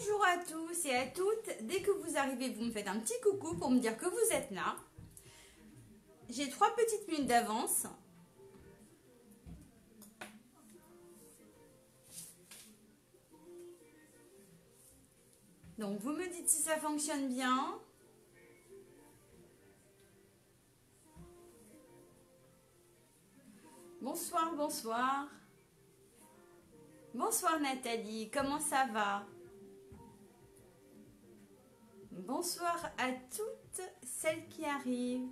Bonjour à tous et à toutes. Dès que vous arrivez, vous me faites un petit coucou pour me dire que vous êtes là. J'ai 3 petites minutes d'avance. Donc vous me dites si ça fonctionne bien. Bonsoir, bonsoir. Bonsoir Nathalie, comment ça va? Bonsoir à toutes celles qui arrivent.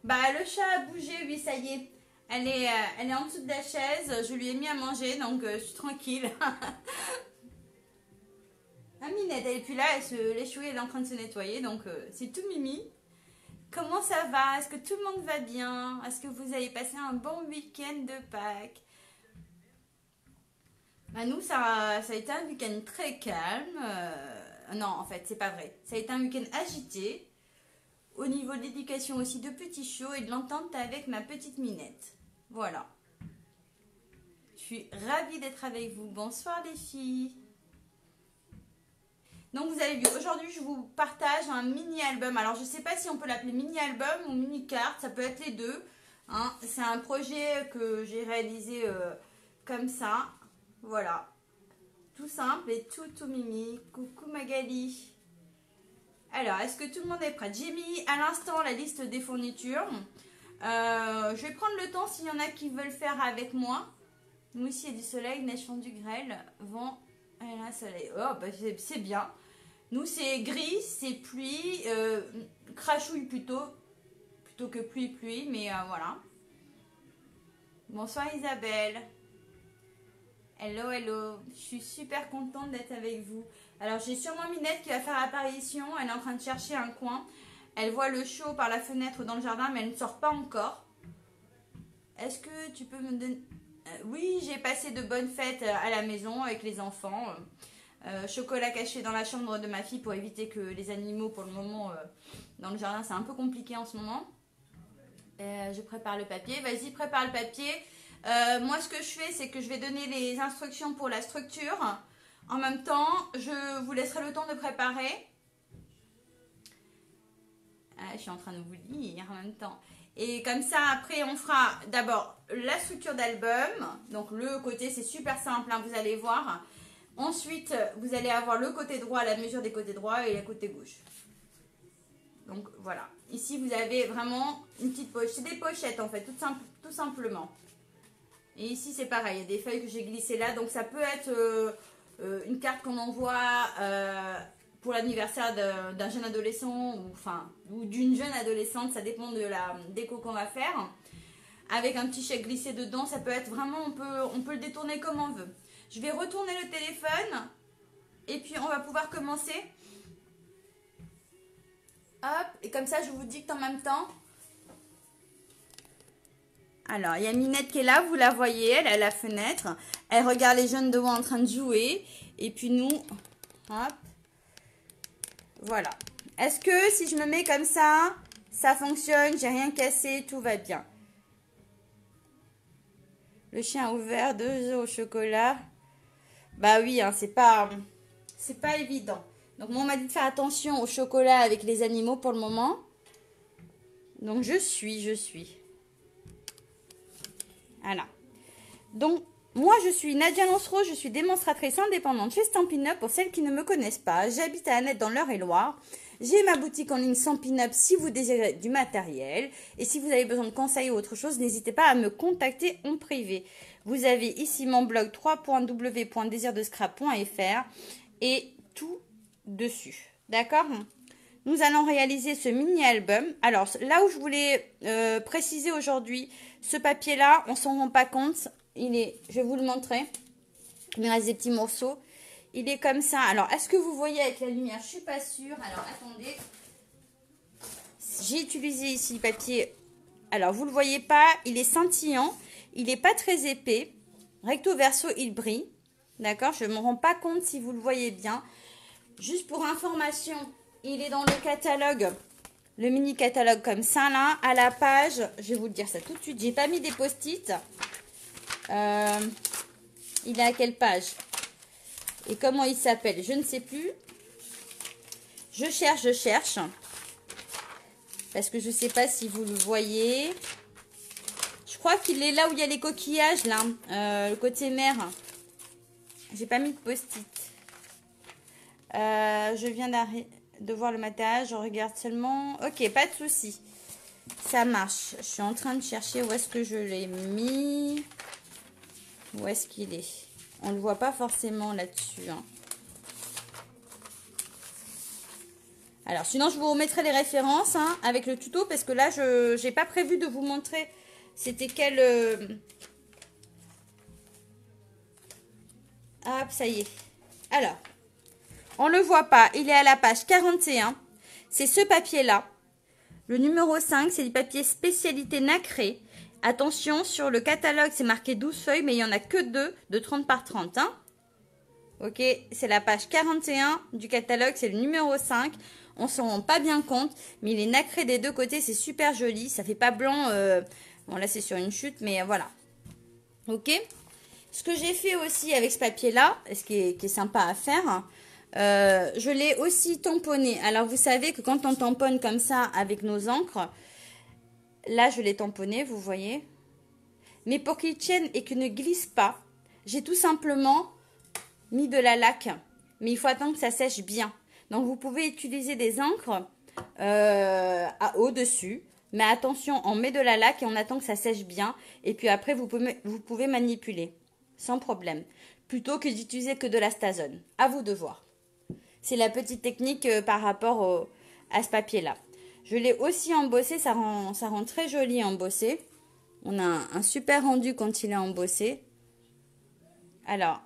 Bah le chat a bougé, oui ça y est. Elle est en dessous de la chaise, je lui ai mis à manger donc je suis tranquille. Ah Minette, elle est plus là, l'échouille elle est en train de se nettoyer donc c'est tout mimi. Comment ça va? Est-ce que tout le monde va bien? Est-ce que vous avez passé un bon week-end de Pâques? Bah nous ça a été un week-end très calme. Non en fait c'est pas vrai. Ça a été un week-end agité. Au niveau de l'éducation aussi de petits chiots et de l'entente avec ma petite Minette. Voilà. Je suis ravie d'être avec vous. Bonsoir les filles. Donc vous avez vu, aujourd'hui je vous partage un mini-album. Alors je ne sais pas si on peut l'appeler mini-album ou mini-carte, ça peut être les deux. Hein. C'est un projet que j'ai réalisé comme ça. Voilà. Tout simple et tout mimi. Coucou Magali. Alors, est-ce que tout le monde est prêt? J'ai mis à l'instant la liste des fournitures. Je vais prendre le temps s'il y en a qui veulent faire avec moi. Nous ici il y a du soleil, neige fondue, grêle, vent, et là soleil. Oh, bah, c'est bien. Nous c'est gris, c'est pluie, crachouille plutôt que pluie, mais voilà. Bonsoir Isabelle. Hello, hello. Je suis super contente d'être avec vous. Alors j'ai sûrement Minette qui va faire apparition. Elle est en train de chercher un coin. Elle voit le show par la fenêtre dans le jardin, mais elle ne sort pas encore. Est-ce que tu peux me donner... Oui, j'ai passé de bonnes fêtes à la maison avec les enfants. Chocolat caché dans la chambre de ma fille pour éviter que les animaux, pour le moment, dans le jardin, c'est un peu compliqué en ce moment. Je prépare le papier. Vas-y, prépare le papier. Moi, ce que je fais, c'est que je vais donner les instructions pour la structure. En même temps, je vous laisserai le temps de préparer. Je suis en train de vous lire en même temps. Et comme ça, après, on fera d'abord la structure d'album. Donc, le côté, c'est super simple, hein, vous allez voir. Ensuite, vous allez avoir le côté droit, la mesure des côtés droits et le côté gauche. Donc, voilà. Ici, vous avez vraiment une petite poche. C'est des pochettes, en fait, tout simplement. Et ici, c'est pareil. Il y a des feuilles que j'ai glissées là. Donc, ça peut être... une carte qu'on envoie pour l'anniversaire d'un jeune adolescent ou d'une jeune adolescente, ça dépend de la déco qu'on va faire. Avec un petit chèque glissé dedans, ça peut être vraiment, on peut le détourner comme on veut. Je vais retourner le téléphone et puis on va pouvoir commencer. Hop, et comme ça je vous dicte en même temps. Alors, il y a Minette qui est là, vous la voyez, elle est à la fenêtre. Elle regarde les jeunes devant en train de jouer. Et puis nous, hop, voilà. Est-ce que si je me mets comme ça fonctionne, j'ai rien cassé, tout va bien? Le chien a ouvert 2 œufs au chocolat. Bah oui, hein, c'est pas évident. Donc moi, on m'a dit de faire attention au chocolat avec les animaux pour le moment. Donc je suis. Voilà. Donc, moi, je suis Nadia Lancereau, je suis démonstratrice indépendante chez Stampin' Up. Pour celles qui ne me connaissent pas, j'habite à Annette dans l'Eure-et-Loire. J'ai ma boutique en ligne Stampin' Up si vous désirez du matériel. Et si vous avez besoin de conseils ou autre chose, n'hésitez pas à me contacter en privé. Vous avez ici mon blog www.desirdescrap.fr et tout dessus. D'accord ? Nous allons réaliser ce mini-album. Alors, là où je voulais préciser aujourd'hui, ce papier-là, on ne s'en rend pas compte. Je vais vous le montrer. Il me reste des petits morceaux. Il est comme ça. Alors, est-ce que vous voyez avec la lumière? Je ne suis pas sûre. Alors, attendez. J'ai utilisé ici le papier. Alors, vous ne le voyez pas. Il est scintillant. Il n'est pas très épais. Recto verso, il brille. D'accord? Je ne me rends pas compte si vous le voyez bien. Juste pour information, il est dans le catalogue, le mini catalogue comme ça là, à la page, je vais vous le dire ça tout de suite, j'ai pas mis des post-it. Il est à quelle page? Et comment il s'appelle? Je ne sais plus. Je cherche. Parce que je ne sais pas si vous le voyez. Je crois qu'il est là où il y a les coquillages, là. Le côté mer. J'ai pas mis de post-it. Je viens de voir le matage. Je regarde seulement. Ok, pas de souci. Ça marche. Je suis en train de chercher où est-ce que je l'ai mis. Où est-ce qu'il est? On ne le voit pas forcément là-dessus. Hein. Alors, sinon, je vous remettrai les références hein, avec le tuto. Parce que là, je n'ai pas prévu de vous montrer c'était quel... Hop, ça y est. Alors, on ne le voit pas. Il est à la page 41. C'est ce papier-là. Le numéro 5, c'est du papier spécialité nacré. Attention, sur le catalogue, c'est marqué 12 feuilles, mais il n'y en a que 2 de 30 par 30. Hein. Ok, c'est la page 41 du catalogue, c'est le numéro 5. On s'en rend pas bien compte, mais il est nacré des deux côtés, c'est super joli. Ça fait pas blanc. Bon, là, c'est sur une chute, mais voilà. Ok. Ce que j'ai fait aussi avec ce papier-là, ce qui est sympa à faire, je l'ai aussi tamponné. Alors, vous savez que quand on tamponne comme ça avec nos encres, là, je l'ai tamponné, vous voyez. Mais pour qu'il tienne et qu'il ne glisse pas, j'ai tout simplement mis de la laque. Mais il faut attendre que ça sèche bien. Donc, vous pouvez utiliser des encres au-dessus. Mais attention, on met de la laque et on attend que ça sèche bien. Et puis après, vous pouvez manipuler sans problème. Plutôt que d'utiliser que de la Stazone. À vous de voir. C'est la petite technique par rapport à ce papier-là. Je l'ai aussi embossé. Ça rend très joli embossé. On a un super rendu quand il est embossé. Alors,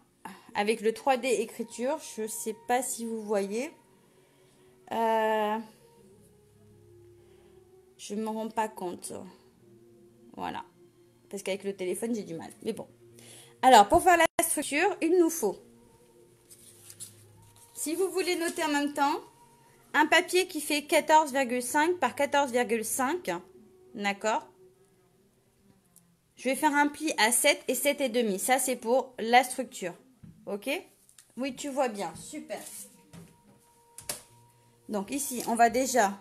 avec le 3D écriture, je ne sais pas si vous voyez. Je ne me rends pas compte. Voilà. Parce qu'avec le téléphone, j'ai du mal. Mais bon. Alors, pour faire la structure, il nous faut, si vous voulez noter en même temps, un papier qui fait 14,5 par 14,5. D'accord? Je vais faire un pli à 7 et 7,5. Ça, c'est pour la structure. Ok? Oui, tu vois bien. Super. Donc, ici, on va déjà,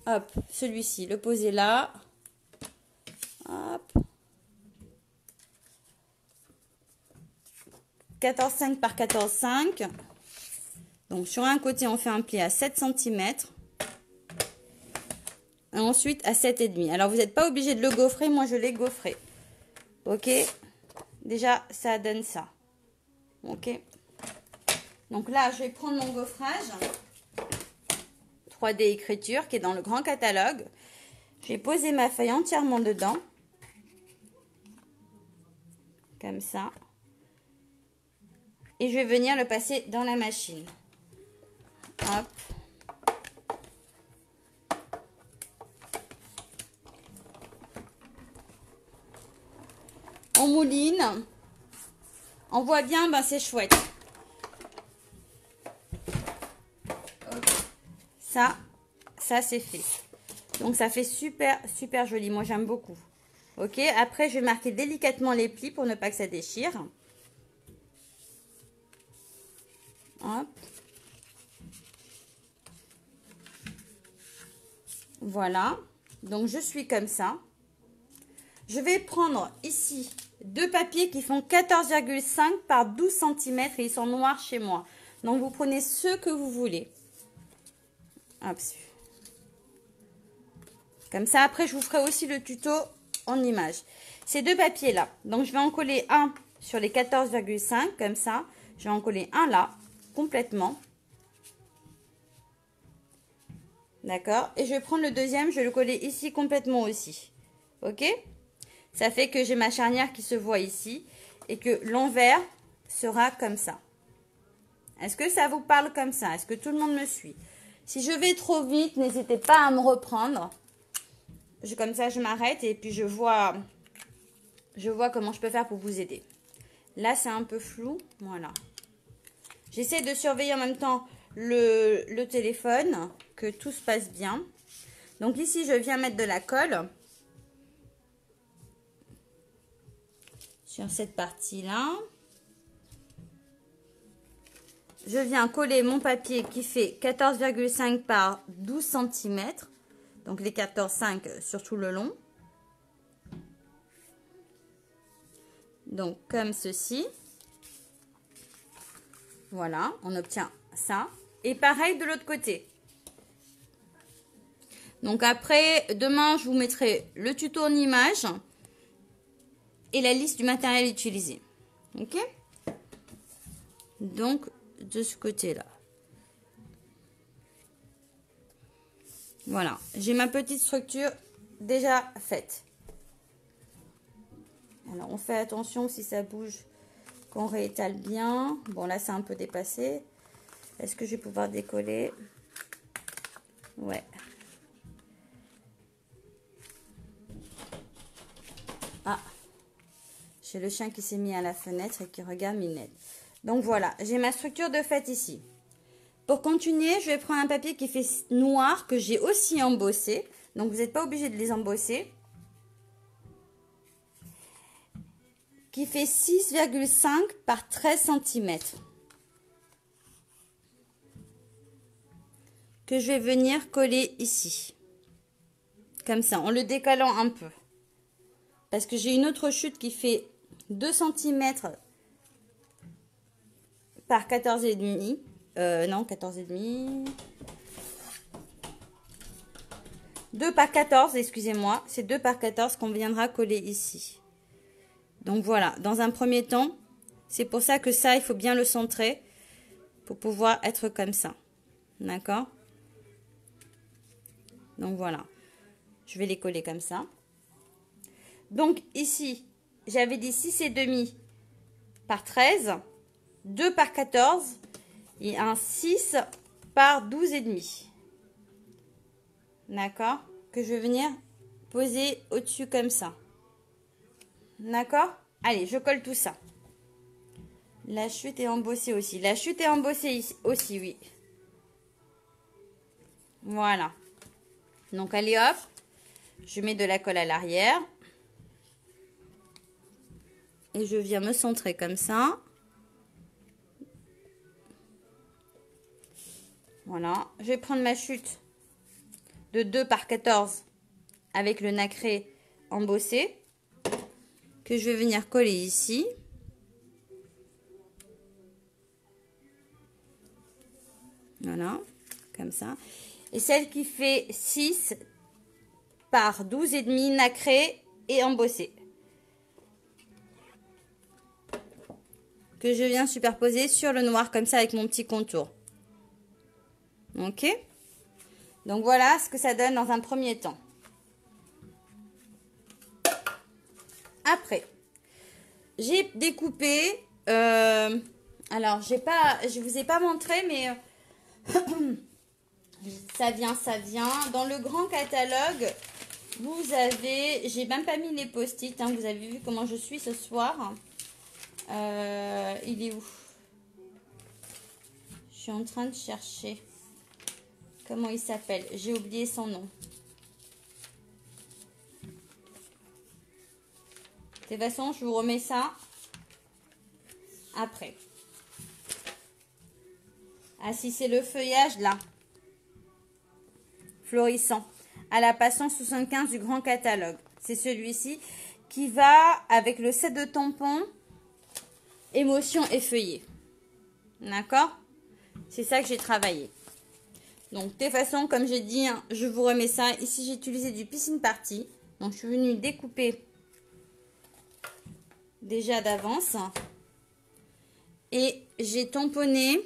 hop, celui-ci, le poser là. Hop. 14,5 par 14,5. Donc, sur un côté, on fait un pli à 7 cm. Et ensuite, à 7,5. Alors, vous n'êtes pas obligé de le gaufrer. Moi, je l'ai gaufré. Ok. Déjà, ça donne ça. Ok. Donc là, je vais prendre mon gaufrage. 3D écriture qui est dans le grand catalogue. Je vais poser ma feuille entièrement dedans. Comme ça. Et je vais venir le passer dans la machine. Hop. On mouline. On voit bien, ben c'est chouette. Ça c'est fait. Donc ça fait super, super joli. Moi j'aime beaucoup. Ok, après je vais marquer délicatement les plis pour ne pas que ça déchire. Hop. Voilà. Donc je suis comme ça. Je vais prendre ici deux papiers qui font 14,5 par 12 cm et ils sont noirs chez moi. Donc vous prenez ceux que vous voulez. Hop. Comme ça, après je vous ferai aussi le tuto en image. Ces deux papiers là. Donc je vais en coller un sur les 14,5 comme ça. Je vais en coller un là, complètement. D'accord. Et je vais prendre le deuxième, je vais le coller ici complètement aussi. Ok? Ça fait que j'ai ma charnière qui se voit ici et que l'envers sera comme ça. Est-ce que ça vous parle comme ça? Est-ce que tout le monde me suit? Si je vais trop vite, n'hésitez pas à me reprendre. Comme ça, je m'arrête et puis je vois comment je peux faire pour vous aider. Là, c'est un peu flou. Voilà. J'essaie de surveiller en même temps le téléphone, que tout se passe bien. Donc ici, je viens mettre de la colle sur cette partie-là. je viens coller mon papier qui fait 14,5 par 12 cm. Donc les 14,5 sur tout le long. Donc comme ceci. Voilà, on obtient ça. Et pareil de l'autre côté. Donc après, demain, je vous mettrai le tuto en image et la liste du matériel utilisé. Ok? Donc, de ce côté-là. Voilà, j'ai ma petite structure déjà faite. Alors, on fait attention si ça bouge, qu'on réétale bien. Bon, là, c'est un peu dépassé. Est-ce que je vais pouvoir décoller? Ouais. Ah, j'ai le chien qui s'est mis à la fenêtre et qui regarde Minette. Donc voilà, j'ai ma structure de fait ici. Pour continuer, je vais prendre un papier qui fait noir que j'ai aussi embossé. Donc vous n'êtes pas obligé de les embosser. Qui fait 6,5 par 13 cm. Que je vais venir coller ici. Comme ça, en le décalant un peu. Parce que j'ai une autre chute qui fait 2 cm par 14,5. Non, 14,5. 2 par 14, excusez-moi. C'est 2 par 14 qu'on viendra coller ici. Donc voilà, dans un premier temps, c'est pour ça que ça, il faut bien le centrer pour pouvoir être comme ça. D'accord? Donc voilà, je vais les coller comme ça. Donc ici, j'avais dit 6,5 par 13, 2 par 14 et un 6 par 12,5. D'accord? Que je vais venir poser au-dessus comme ça. D'accord? Allez, je colle tout ça. La chute est embossée aussi. La chute est embossée ici aussi, oui. Voilà. Donc, allez hop. Je mets de la colle à l'arrière. Et je viens me centrer comme ça. Voilà. Je vais prendre ma chute de 2 par 14 avec le nacré embossé. Que je vais venir coller ici. Voilà. Comme ça. Et celle qui fait 6 par 12,5 nacré et embossé. Que je viens superposer sur le noir comme ça avec mon petit contour. Ok? Donc voilà ce que ça donne dans un premier temps. Après, j'ai découpé. Alors, je vous ai pas montré, mais ça vient. Dans le grand catalogue, vous avez. J'ai même pas mis les post-it. Hein, vous avez vu comment je suis ce soir. Il est où? Je suis en train de chercher. Comment il s'appelle? J'ai oublié son nom. De toute façon, je vous remets ça après. Ah si, c'est le feuillage là. Florissant. À la page 175 du grand catalogue. C'est celui-ci qui va avec le set de tampons émotion et feuillet. D'accord? C'est ça que j'ai travaillé. Donc, de toute façon, comme j'ai dit, hein, je vous remets ça. Ici, j'ai utilisé du piscine party. Donc, je suis venue découper déjà d'avance. Et j'ai tamponné.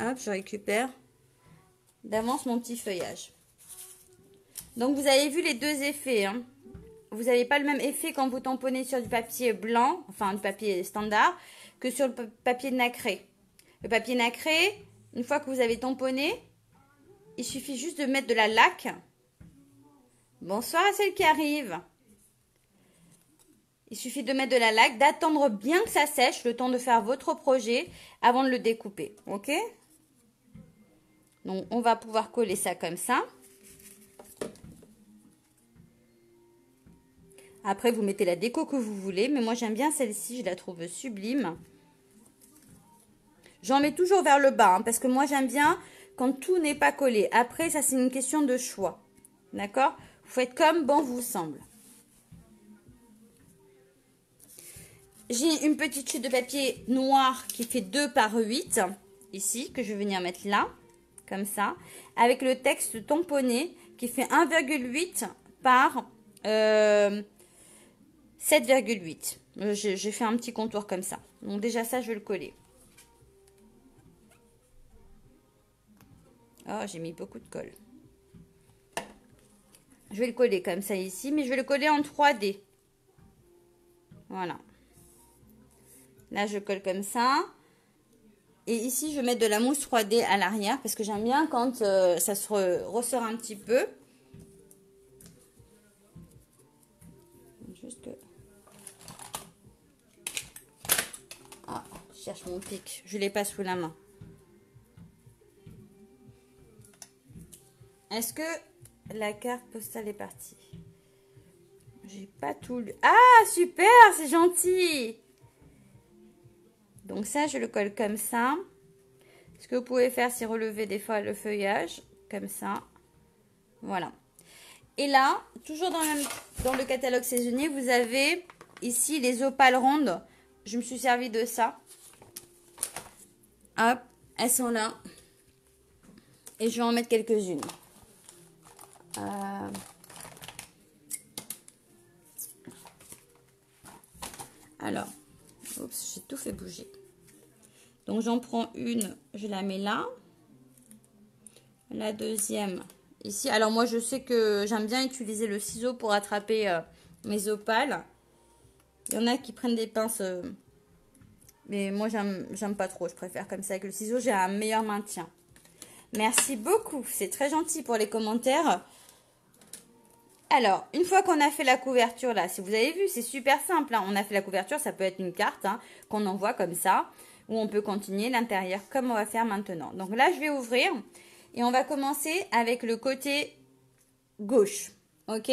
Hop, je récupère d'avance mon petit feuillage. Donc, vous avez vu les deux effets. Hein. Vous n'avez pas le même effet quand vous tamponnez sur du papier blanc, enfin du papier standard, que sur le papier nacré. Le papier nacré, une fois que vous avez tamponné, il suffit juste de mettre de la laque. Bonsoir à celle qui arrive. Il suffit de mettre de la laque, d'attendre bien que ça sèche, le temps de faire votre projet avant de le découper. Ok? Donc, on va pouvoir coller ça comme ça. Après, vous mettez la déco que vous voulez. Mais moi, j'aime bien celle-ci. Je la trouve sublime. J'en mets toujours vers le bas, hein, parce que moi, j'aime bien quand tout n'est pas collé. Après, ça, c'est une question de choix. D'accord? Vous faites comme bon vous semble. J'ai une petite chute de papier noir qui fait 2 par 8, ici, que je vais venir mettre là, comme ça, avec le texte tamponné qui fait 1,8 par 7,8. J'ai fait un petit contour comme ça. Donc déjà ça, je vais le coller. Oh, j'ai mis beaucoup de colle. Je vais le coller comme ça ici, mais je vais le coller en 3D. Voilà. Là, je colle comme ça. Et ici, je vais mettre de la mousse 3D à l'arrière parce que j'aime bien quand ça se ressort un petit peu. Juste que... Ah, je cherche mon pic. Je ne l'ai pas sous la main. Est-ce que la carte postale est partie? J'ai pas tout lu. Ah, super, c'est gentil. Donc ça, je le colle comme ça. Ce que vous pouvez faire, c'est relever des fois le feuillage, comme ça. Voilà. Et là, toujours dans le catalogue saisonnier, vous avez ici les opales rondes. Je me suis servi de ça. Hop, elles sont là. Et je vais en mettre quelques-unes. Alors, oups, j'ai tout fait bouger. Donc, j'en prends une, je la mets là. La deuxième, ici. Alors, moi, je sais que j'aime bien utiliser le ciseau pour attraper mes opales. Il y en a qui prennent des pinces, mais moi, j'aime pas trop. Je préfère comme ça avec le ciseau, j'ai un meilleur maintien. Merci beaucoup, c'est très gentil pour les commentaires. Alors, une fois qu'on a fait la couverture là, si vous avez vu, c'est super simple. Hein. On a fait la couverture, ça peut être une carte hein, qu'on envoie comme ça. Ou on peut continuer l'intérieur comme on va faire maintenant. Donc là, je vais ouvrir. Et on va commencer avec le côté gauche. Ok?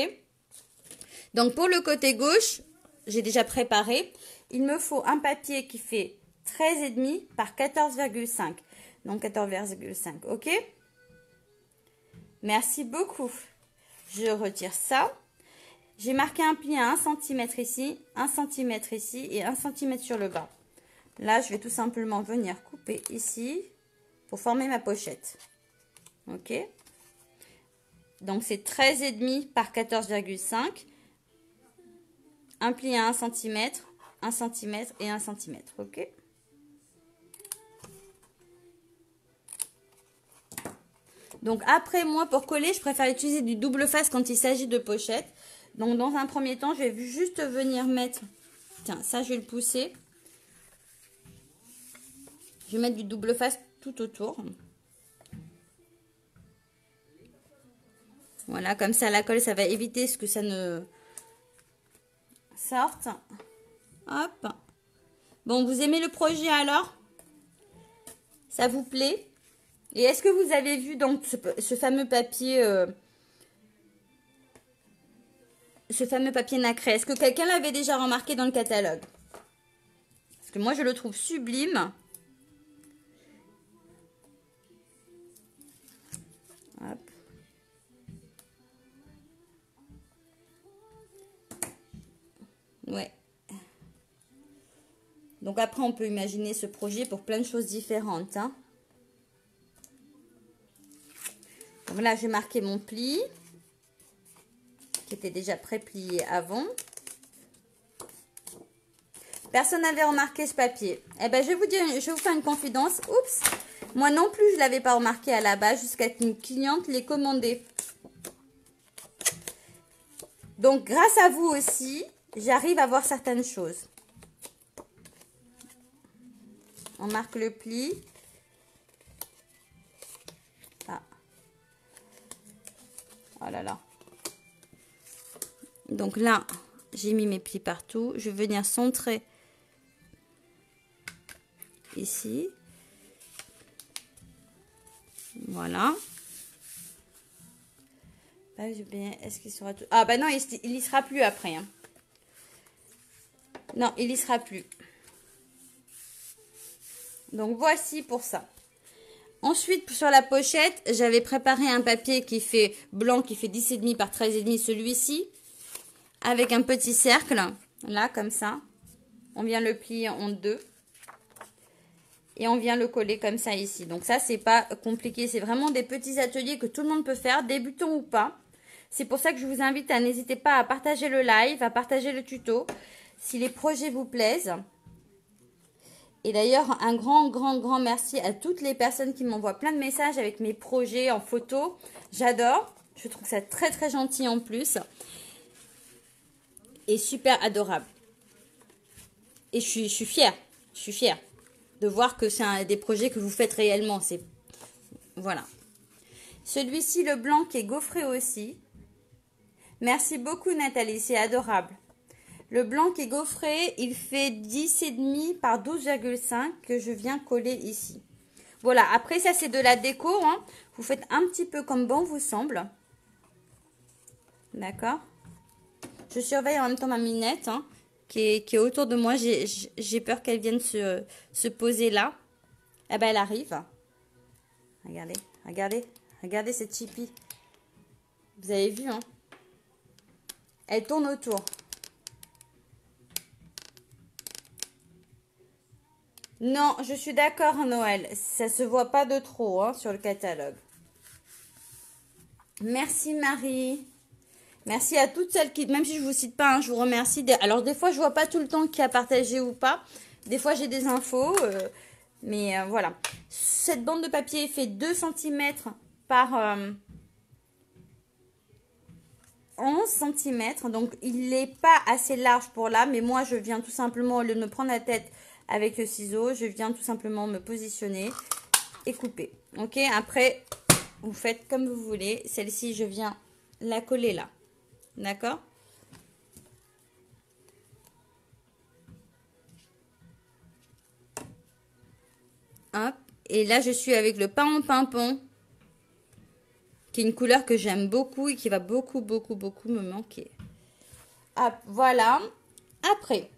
Donc pour le côté gauche, j'ai déjà préparé. Il me faut un papier qui fait 13,5 par 14,5. Donc 14,5. Ok? Merci beaucoup. Je retire ça. J'ai marqué un pli à 1 cm ici, 1 cm ici et 1 cm sur le bas. Là, je vais tout simplement venir couper ici pour former ma pochette. Ok? Donc, c'est 13,5 par 14,5. Un pli à 1 cm, 1 cm et 1 cm. Ok? Donc après, moi, pour coller, je préfère utiliser du double face quand il s'agit de pochettes. Donc dans un premier temps, je vais juste venir mettre... Tiens, ça, je vais le pousser. Je vais mettre du double face tout autour. Voilà, comme ça, la colle, ça va éviter ce que ça ne sorte. Hop. Bon, vous aimez le projet alors? Ça vous plaît? Et est-ce que vous avez vu donc ce fameux papier nacré? Est-ce que quelqu'un l'avait déjà remarqué dans le catalogue? Parce que moi, je le trouve sublime. Hop. Ouais. Donc après, on peut imaginer ce projet pour plein de choses différentes. Hein. Donc là, j'ai marqué mon pli, qui était déjà pré-plié avant. Personne n'avait remarqué ce papier. Eh ben, je vais vous faire une confidence. Oups, moi non plus, je ne l'avais pas remarqué à la base jusqu'à qu'une cliente l'ait commandé. Donc, grâce à vous aussi, j'arrive à voir certaines choses. On marque le pli. Ah. Oh là là. Donc là, j'ai mis mes plis partout. Je vais venir centrer ici. Voilà. Est-ce qu'il sera tout... Ah bah non, il y sera plus après. Hein. Non, il y sera plus. Donc voici pour ça. Ensuite, sur la pochette, j'avais préparé un papier qui fait blanc, qui fait 10,5 par 13,5, celui-ci, avec un petit cercle, là, comme ça. On vient le plier en deux. Et on vient le coller comme ça ici. Donc ça, c'est pas compliqué. C'est vraiment des petits ateliers que tout le monde peut faire, débutants ou pas. C'est pour ça que je vous invite à n'hésiter pas à partager le live, à partager le tuto, si les projets vous plaisent. Et d'ailleurs, un grand merci à toutes les personnes qui m'envoient plein de messages avec mes projets en photo. J'adore. Je trouve ça très gentil en plus. Et super adorable. Et je suis fière. Je suis fière de voir que c'est des projets que vous faites réellement. Voilà. Celui-ci, le blanc qui est gaufré aussi. Merci beaucoup Nathalie, c'est adorable. Le blanc qui est gaufré, il fait 10,5 par 12,5 que je viens coller ici. Voilà, après ça c'est de la déco. Hein. Vous faites un petit peu comme bon vous semble. D'accord. Je surveille en même temps ma minette hein, qui est autour de moi. J'ai peur qu'elle vienne se poser là. Eh ben elle arrive. Regardez, regardez, regardez cette chipie. Vous avez vu hein. Elle tourne autour. Non, je suis d'accord, Noël. Ça se voit pas de trop hein, sur le catalogue. Merci, Marie. Merci à toutes celles qui, même si je vous cite pas, hein, je vous remercie. Alors, des fois, je vois pas tout le temps qui a partagé ou pas. Des fois, j'ai des infos. Mais voilà. Cette bande de papier fait 2 cm par 11 cm. Donc, il n'est pas assez large pour là. Mais moi, je viens tout simplement, au lieu de me prendre la tête avec le ciseau, je viens tout simplement me positionner et couper. Ok, après, vous faites comme vous voulez. Celle-ci, je viens la coller là. D'accord? Hop. Et là, je suis avec le pain en pimpon, qui est une couleur que j'aime beaucoup et qui va beaucoup me manquer. Hop, voilà. Après,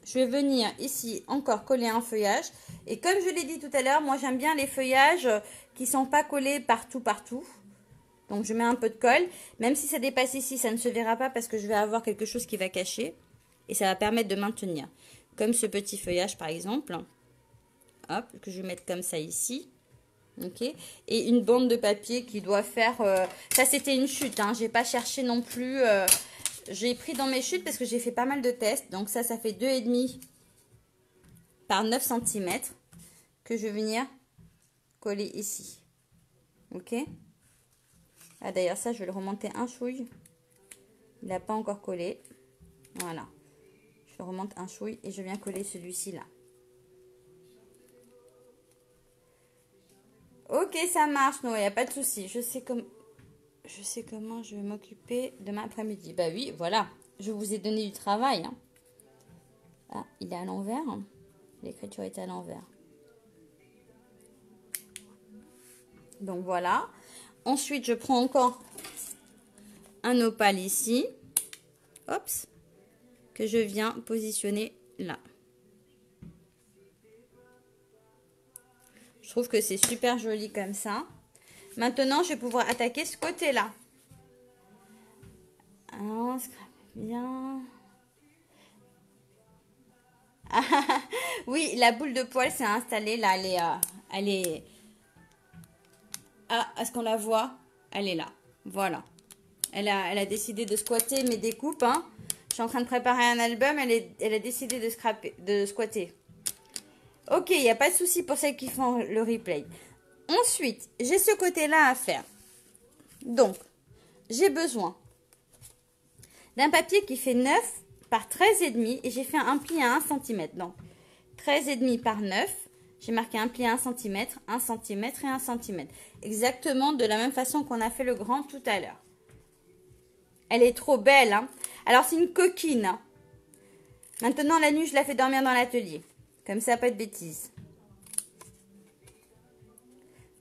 je vais venir ici encore coller un feuillage. Et comme je l'ai dit tout à l'heure, moi j'aime bien les feuillages qui ne sont pas collés partout. Donc je mets un peu de colle. Même si ça dépasse ici, ça ne se verra pas parce que je vais avoir quelque chose qui va cacher. Et ça va permettre de maintenir. Comme ce petit feuillage par exemple. Hop, que je vais mettre comme ça ici. Ok. Et une bande de papier qui doit faire... ça c'était une chute, hein. J'ai pas cherché non plus... j'ai pris dans mes chutes parce que j'ai fait pas mal de tests. Donc ça fait 2,5 par 9 cm que je vais venir coller ici. Ok. Ah d'ailleurs ça je vais le remonter un chouille. Il n'a pas encore collé. Voilà. Je remonte un chouille et je viens coller celui-ci là. Ok, ça marche, non, il n'y a pas de souci. Je sais comment je vais m'occuper demain après-midi. Bah oui, voilà. Je vous ai donné du travail. Hein. Ah, il est à l'envers. L'écriture est à l'envers. Donc voilà. Ensuite, je prends encore un opale ici. Hop. Que je viens positionner là. Je trouve que c'est super joli comme ça. Maintenant, je vais pouvoir attaquer ce côté-là. On scrape bien. Oui, la boule de poil s'est installée là. Elle est... Ah, est-ce qu'on la voit? Elle est là. Voilà. Elle a décidé de squatter mes découpes. Hein. Je suis en train de préparer un album. Elle a décidé de squatter. Ok, il n'y a pas de souci pour celles qui font le replay. Ensuite, j'ai ce côté-là à faire. Donc, j'ai besoin d'un papier qui fait 9 par 13,5 et j'ai fait un pli à 1 cm. Donc, 13,5 par 9, j'ai marqué un pli à 1 cm, 1 cm et 1 cm. Exactement de la même façon qu'on a fait le grand tout à l'heure. Elle est trop belle. Hein. Alors, c'est une coquine. Hein. Maintenant, la nuit, je la fais dormir dans l'atelier. Comme ça, pas de bêtises.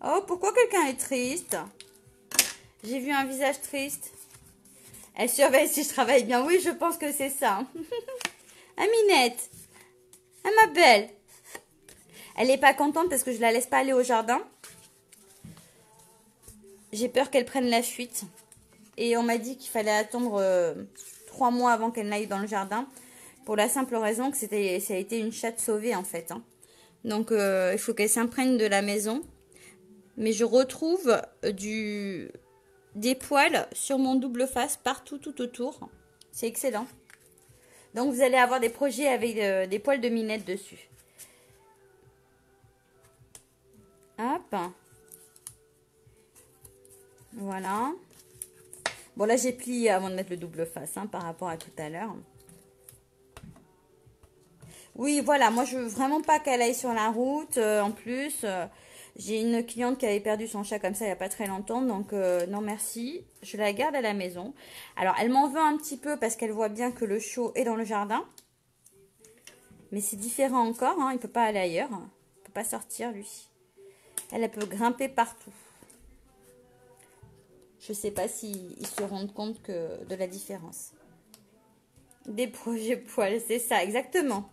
Oh, pourquoi quelqu'un est triste? J'ai vu un visage triste. Elle surveille si je travaille bien. Oui, je pense que c'est ça. Aminette. Ah, ma belle. Elle n'est pas contente parce que je la laisse pas aller au jardin. J'ai peur qu'elle prenne la fuite. Et on m'a dit qu'il fallait attendre 3 mois avant qu'elle n'aille dans le jardin. Pour la simple raison que ça a été une chatte sauvée en fait. Hein. Donc il faut qu'elle s'imprègne de la maison. Mais je retrouve des poils sur mon double face partout tout autour. C'est excellent. Donc vous allez avoir des projets avec des poils de minette dessus. Hop. Voilà. Bon là j'ai plié avant de mettre le double face hein, par rapport à tout à l'heure. Oui voilà, moi je veux vraiment pas qu'elle aille sur la route. En plus, j'ai une cliente qui avait perdu son chat comme ça il n'y a pas très longtemps. Donc non merci, je la garde à la maison. Alors elle m'en veut un petit peu parce qu'elle voit bien que le chiot est dans le jardin. Mais c'est différent encore, hein, il ne peut pas aller ailleurs. Il ne peut pas sortir lui. Elle peut grimper partout. Je ne sais pas s'ils se rendent compte de la différence. Des projets poils, c'est ça, exactement.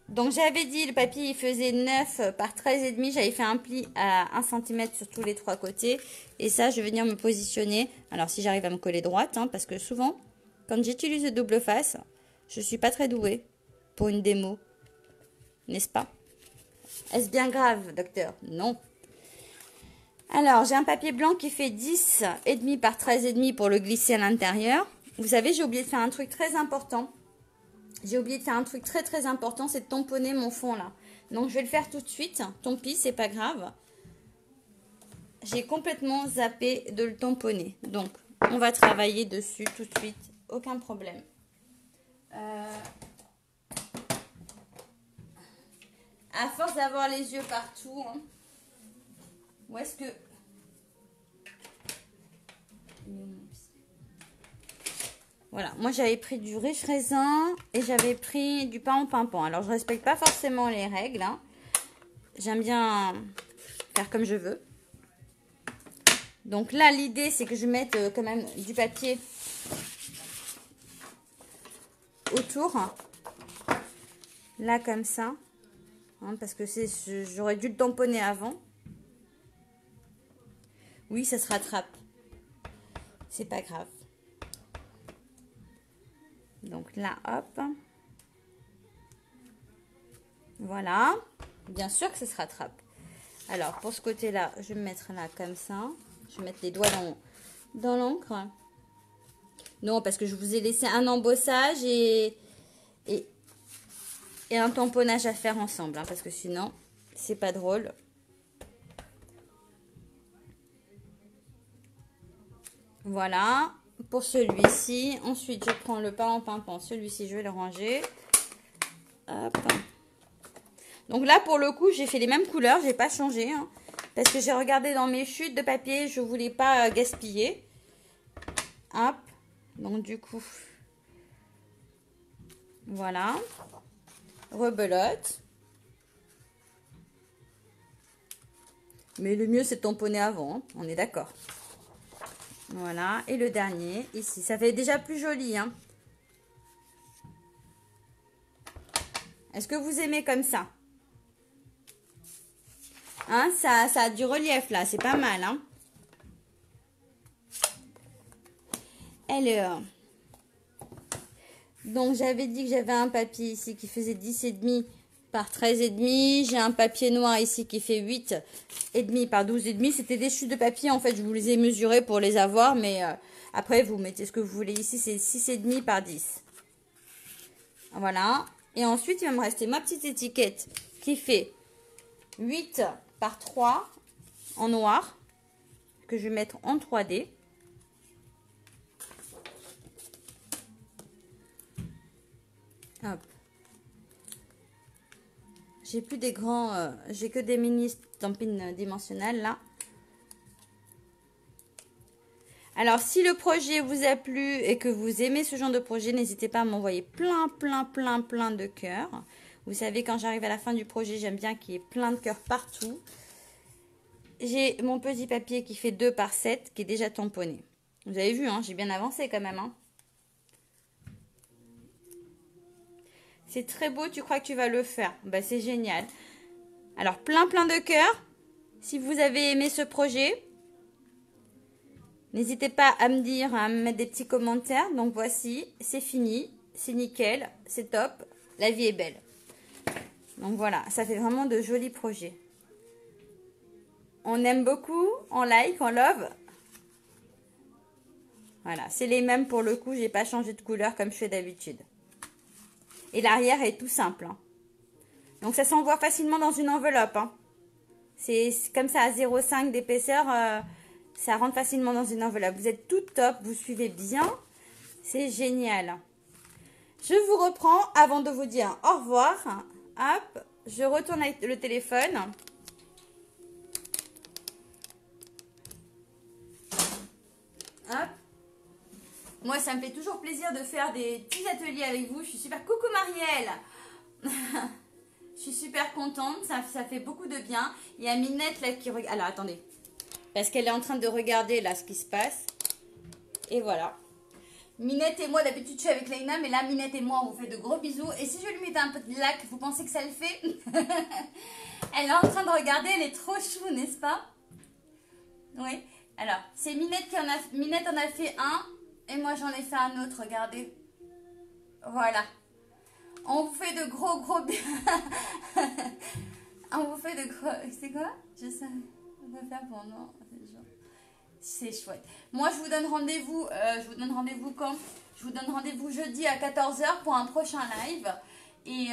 Donc j'avais dit, le papier il faisait 9 par 13,5. J'avais fait un pli à 1 cm sur tous les 3 côtés. Et ça, je vais venir me positionner. Alors si j'arrive à me coller droite, hein, parce que souvent, quand j'utilise le double face, je ne suis pas très douée pour une démo. N'est-ce pas? Est-ce bien grave, docteur? Non. Alors, j'ai un papier blanc qui fait 10,5 par 13,5 pour le glisser à l'intérieur. Vous savez, j'ai oublié de faire un truc très important. J'ai oublié de faire un truc très très important, c'est de tamponner mon fond là. Donc, je vais le faire tout de suite. Tant pis, c'est pas grave. J'ai complètement zappé de le tamponner. Donc, on va travailler dessus tout de suite. Aucun problème. À force d'avoir les yeux partout, hein, où est-ce que... Voilà, moi j'avais pris du riche raisin et j'avais pris du pain au pimpant. Alors je respecte pas forcément les règles. Hein. J'aime bien faire comme je veux. Donc là l'idée c'est que je mette quand même du papier autour. Là comme ça. Hein, parce que j'aurais dû le tamponner avant. Oui, ça se rattrape. C'est pas grave. Donc là, hop. Voilà. Bien sûr que ça se rattrape. Alors, pour ce côté-là, je vais me mettre là comme ça. Je vais mettre les doigts dans l'encre. Non, parce que je vous ai laissé un embossage et un tamponnage à faire ensemble. Hein, parce que sinon, c'est pas drôle. Voilà. Pour celui-ci. Ensuite, je prends le pain en pimpant. Celui-ci, je vais le ranger. Hop. Donc là, pour le coup, j'ai fait les mêmes couleurs. J'ai pas changé. Hein, parce que j'ai regardé dans mes chutes de papier. Je voulais pas gaspiller. Hop. Donc, du coup. Voilà. Rebelote. Mais le mieux, c'est de tamponner avant. Hein, on est d'accord. Voilà, et le dernier, ici. Ça fait déjà plus joli, hein. Est-ce que vous aimez comme ça? Hein, ça a du relief, là. C'est pas mal, hein. Alors, donc, j'avais dit que j'avais un papier ici qui faisait 10,5 par 13,5. J'ai un papier noir ici qui fait 8,5 par 12,5. C'était des chutes de papier, en fait. Je vous les ai mesurées pour les avoir, mais après, vous mettez ce que vous voulez. Ici, c'est 6,5 par 10. Voilà. Et ensuite, il va me rester ma petite étiquette qui fait 8 par 3 en noir, que je vais mettre en 3D. Hop. J'ai plus des grands, j'ai que des mini stampines dimensionnelles là. Alors, si le projet vous a plu et que vous aimez ce genre de projet, n'hésitez pas à m'envoyer plein de cœurs. Vous savez, quand j'arrive à la fin du projet, j'aime bien qu'il y ait plein de cœurs partout. J'ai mon petit papier qui fait 2 par 7, qui est déjà tamponné. Vous avez vu, hein, j'ai bien avancé quand même. Hein. C'est très beau, tu crois que tu vas le faire. Bah, c'est génial. Alors, plein de cœurs. Si vous avez aimé ce projet, n'hésitez pas à me dire, à me mettre des petits commentaires. Donc, voici, c'est fini. C'est nickel, c'est top. La vie est belle. Donc, voilà, ça fait vraiment de jolis projets. On aime beaucoup, on like, on love. Voilà, c'est les mêmes pour le coup. J'ai pas changé de couleur comme je fais d'habitude. Et l'arrière est tout simple. Hein. Donc, ça s'envoie facilement dans une enveloppe. Hein. C'est comme ça, à 0,5 d'épaisseur, ça rentre facilement dans une enveloppe. Vous êtes tout top, vous suivez bien. C'est génial. Je vous reprends avant de vous dire au revoir. Hop, je retourne avec le téléphone. Hop. Moi, ça me fait toujours plaisir de faire des petits ateliers avec vous. Je suis super... Coucou Marielle. Je suis super contente. Ça fait beaucoup de bien. Il y a Minette là qui regarde... Alors, attendez. Parce qu'elle est en train de regarder là ce qui se passe. Et voilà. Minette et moi, d'habitude, je suis avec Leïna. Mais là, Minette et moi, on vous fait de gros bisous. Et si je lui mets un peu de lac, vous pensez que ça le fait? Elle est en train de regarder. Elle est trop chou, n'est-ce pas? Oui. Alors, c'est Minette qui en a... Minette en a fait un. Et moi, j'en ai fait un autre, regardez. Voilà. On vous fait de gros On vous fait de gros... C'est quoi? Je sais. On va faire pour non. C'est chouette. Moi, je vous donne rendez-vous. Quand? Je vous donne rendez-vous jeudi à 14 h pour un prochain live. Et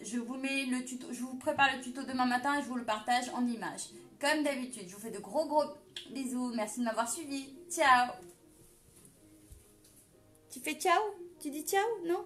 je vous mets le tuto. Je vous prépare le tuto demain matin et je vous le partage en images. Comme d'habitude. Je vous fais de gros bisous. Merci de m'avoir suivi. Ciao. Tu fais ciao? Tu dis ciao? Non?